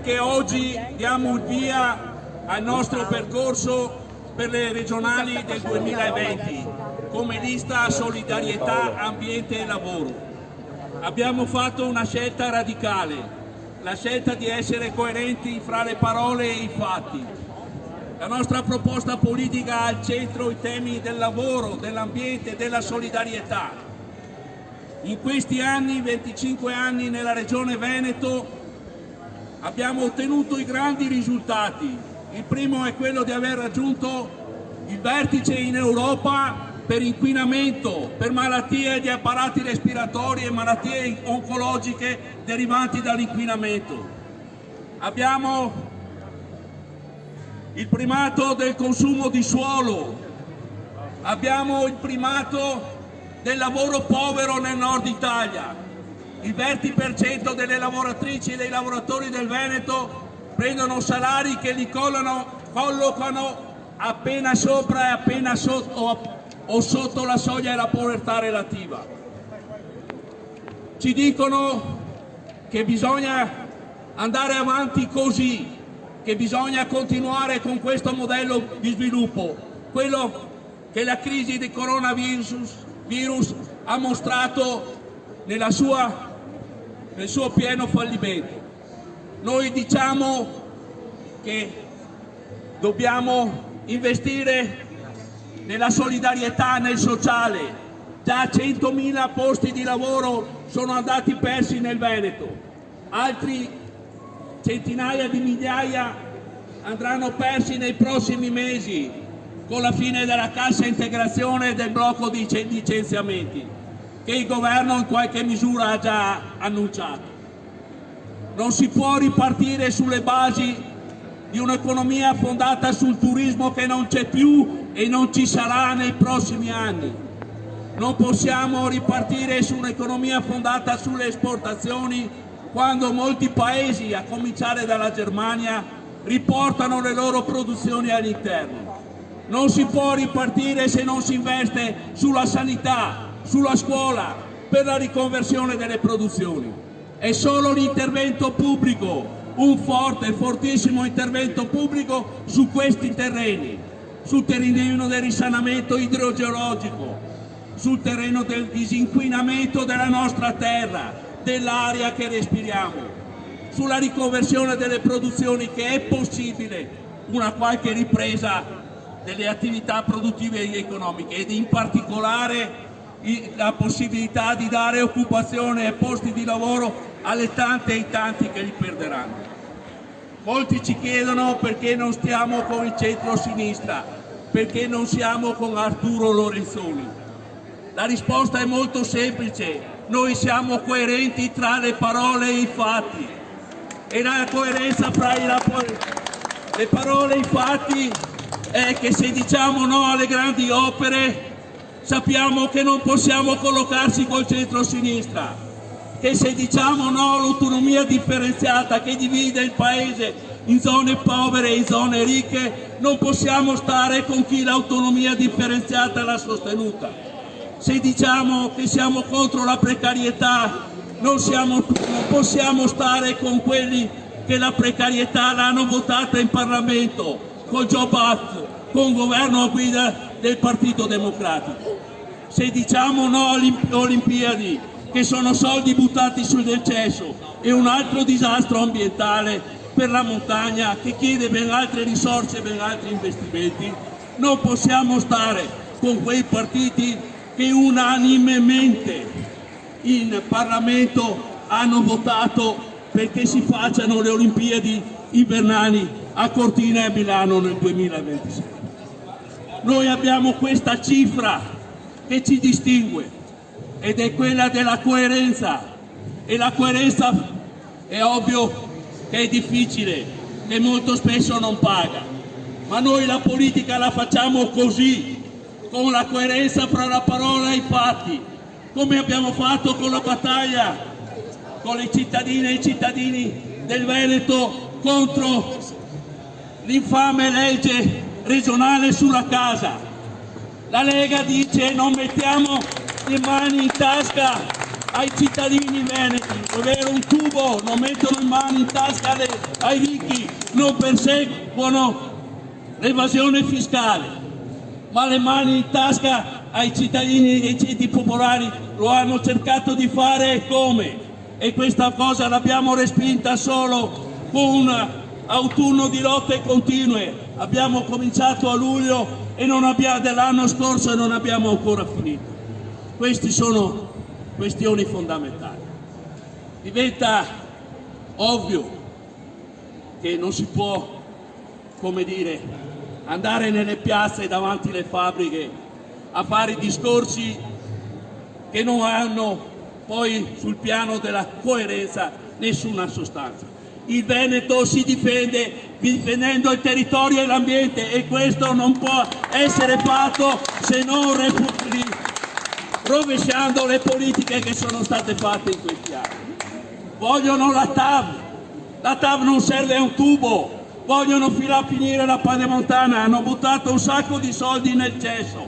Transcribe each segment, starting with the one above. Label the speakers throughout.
Speaker 1: perché oggi diamo il via al nostro percorso per le regionali del 2020 come lista Solidarietà, Ambiente e Lavoro. Abbiamo fatto una scelta radicale, la scelta di essere coerenti fra le parole e i fatti. La nostra proposta politica ha al centro i temi del lavoro, dell'ambiente e della solidarietà. In questi anni, 25 anni nella Regione Veneto, abbiamo ottenuto i grandi risultati. Il primo è quello di aver raggiunto il vertice in Europa per inquinamento, per malattie di apparati respiratori e malattie oncologiche derivanti dall'inquinamento. Abbiamo il primato del consumo di suolo, abbiamo il primato del lavoro povero nel nord Italia. Il 20% delle lavoratrici e dei lavoratori del Veneto prendono salari che li collocano appena sopra e appena sotto o sotto la soglia della povertà relativa. Ci dicono che bisogna andare avanti così, che bisogna continuare con questo modello di sviluppo, quello che la crisi del coronavirus ha mostrato nel suo pieno fallimento. Noi diciamo che dobbiamo investire nella solidarietà, nel sociale. Già 100.000 posti di lavoro sono andati persi nel Veneto, altri centinaia di migliaia andranno persi nei prossimi mesi con la fine della cassa integrazione e del blocco di licenziamenti che il governo in qualche misura ha già annunciato. Non si può ripartire sulle basi di un'economia fondata sul turismo che non c'è più e non ci sarà nei prossimi anni. Non possiamo ripartire su un'economia fondata sulle esportazioni quando molti paesi, a cominciare dalla Germania, riportano le loro produzioni all'interno. Non si può ripartire se non si investe sulla sanità, sulla scuola, per la riconversione delle produzioni. È solo l'intervento pubblico, un fortissimo intervento pubblico su questi terreni, sul terreno del risanamento idrogeologico, sul terreno del disinquinamento della nostra terra, dell'aria che respiriamo, sulla riconversione delle produzioni, che è possibile una qualche ripresa delle attività produttive ed economiche, ed in particolare la possibilità di dare occupazione e posti di lavoro alle tante e i tanti che li perderanno. Molti ci chiedono perché non stiamo con il centro-sinistra, perché non siamo con Arturo Lorenzoni. La risposta è molto semplice: noi siamo coerenti tra le parole e i fatti, e la coerenza fra le parole e i fatti è che se diciamo no alle grandi opere sappiamo che non possiamo collocarci col centro-sinistra, che se diciamo no all'autonomia differenziata che divide il paese in zone povere e in zone ricche, non possiamo stare con chi l'autonomia differenziata l'ha sostenuta. Se diciamo che siamo contro la precarietà, non possiamo stare con quelli che la precarietà l'hanno votata in Parlamento, col Job Act, con il governo a guida del Partito Democratico. Se diciamo no alle Olimpiadi, che sono soldi buttati sul del cesso, e un altro disastro ambientale per la montagna che chiede ben altre risorse e ben altri investimenti, non possiamo stare con quei partiti che unanimemente in Parlamento hanno votato perché si facciano le Olimpiadi invernali a Cortina e a Milano nel 2026. Noi abbiamo questa cifra che ci distingue ed è quella della coerenza, e la coerenza è ovvio che è difficile, che molto spesso non paga, ma noi la politica la facciamo così, con la coerenza fra la parola e i fatti, come abbiamo fatto con la battaglia con le cittadine e i cittadini del Veneto contro l'infame legge regionale sulla casa. La Lega dice: non mettiamo le mani in tasca ai cittadini veneti, ovvero un tubo, non mettono in mano in tasca ai ricchi, non perseguono l'evasione fiscale, ma le mani in tasca ai cittadini e ai ceti popolari lo hanno cercato di fare come? E questa cosa l'abbiamo respinta solo con un autunno di lotte continue. Abbiamo cominciato a luglio dell'anno scorso e non abbiamo ancora finito. Queste sono questioni fondamentali. Diventa ovvio che non si può, come dire, andare nelle piazze davanti alle fabbriche a fare discorsi che non hanno poi sul piano della coerenza nessuna sostanza. Il Veneto si difende difendendo il territorio e l'ambiente e questo non può essere fatto se non rovesciando le politiche che sono state fatte in questi anni. Vogliono la TAV non serve a un tubo, vogliono finire la Pedemontana, hanno buttato un sacco di soldi nel cesso.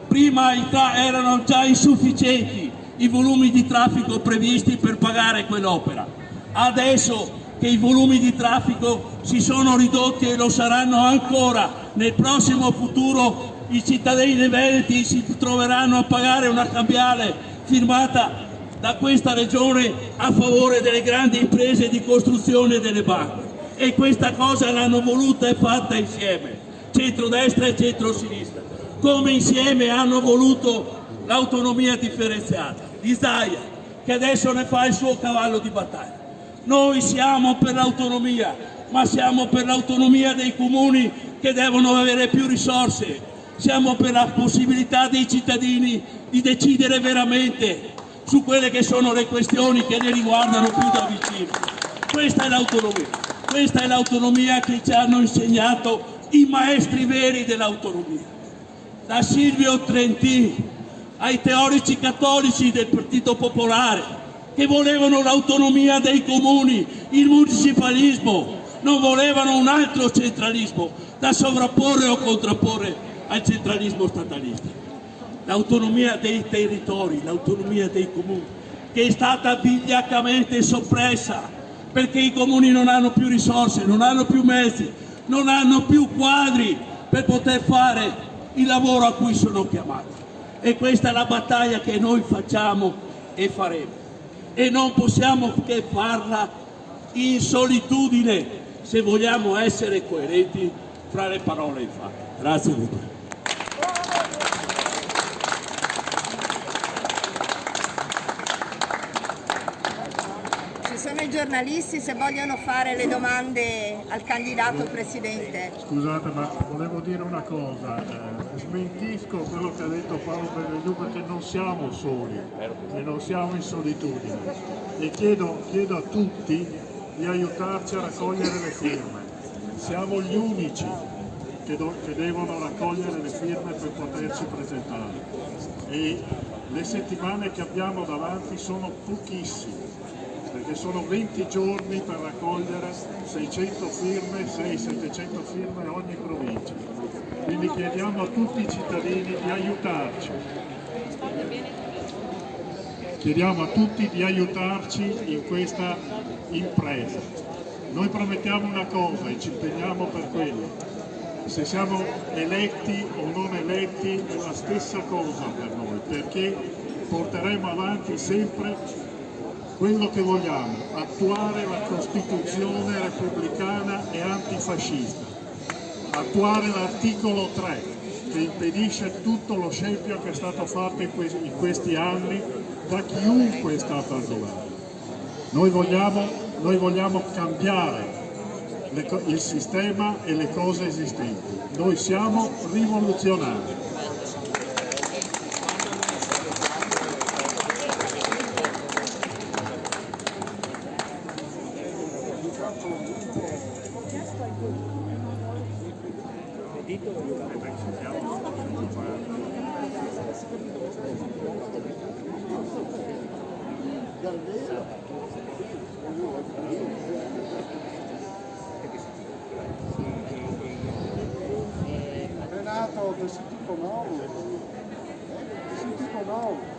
Speaker 1: Prima erano già insufficienti i volumi di traffico previsti per pagare quell'opera. Adesso che i volumi di traffico si sono ridotti e lo saranno ancora nel prossimo futuro, i cittadini veneti si troveranno a pagare una cambiale firmata da questa regione a favore delle grandi imprese di costruzione delle banche. E questa cosa l'hanno voluta e fatta insieme, centrodestra e centrosinistra, come insieme hanno voluto l'autonomia differenziata di Zaia, che adesso ne fa il suo cavallo di battaglia. Noi siamo per l'autonomia, ma siamo per l'autonomia dei comuni che devono avere più risorse, siamo per la possibilità dei cittadini di decidere veramente su quelle che sono le questioni che li riguardano più da vicino. Questa è l'autonomia che ci hanno insegnato i maestri veri dell'autonomia, da Silvio Trentin ai teorici cattolici del Partito Popolare, che volevano l'autonomia dei comuni, il municipalismo, non volevano un altro centralismo da sovrapporre o contrapporre al centralismo statalista. L'autonomia dei territori, l'autonomia dei comuni, che è stata vigliaccamente soppressa perché i comuni non hanno più risorse, non hanno più mezzi, non hanno più quadri per poter fare il lavoro a cui sono chiamati. E questa è la battaglia che noi facciamo e faremo. E non possiamo che farla in solitudine se vogliamo essere coerenti fra le parole e i fatti. Grazie mille.
Speaker 2: Ci sono i giornalisti se vogliono fare le domande al candidato presidente.
Speaker 3: Scusate, ma volevo dire una cosa, smentisco quello che ha detto Paolo Benvenuto perché non siamo soli e non siamo in solitudine e chiedo a tutti di aiutarci a raccogliere le firme. Siamo gli unici che devono raccogliere le firme per poterci presentare e le settimane che abbiamo davanti sono pochissime, perché sono 20 giorni per raccogliere 600 firme, 600-700 firme ogni provincia. Quindi chiediamo a tutti i cittadini di aiutarci. Chiediamo a tutti di aiutarci in questa impresa. Noi promettiamo una cosa e ci impegniamo per quello. Se siamo eletti o non eletti è la stessa cosa per noi, perché porteremo avanti sempre quello che vogliamo, attuare la Costituzione repubblicana e antifascista, attuare l'articolo 3 che impedisce tutto lo scempio che è stato fatto in questi anni da chiunque è stato al governo. Noi vogliamo cambiare il sistema e le cose esistenti. Noi siamo rivoluzionari.
Speaker 4: Renato, vestito nuovo. Vestito nuovo.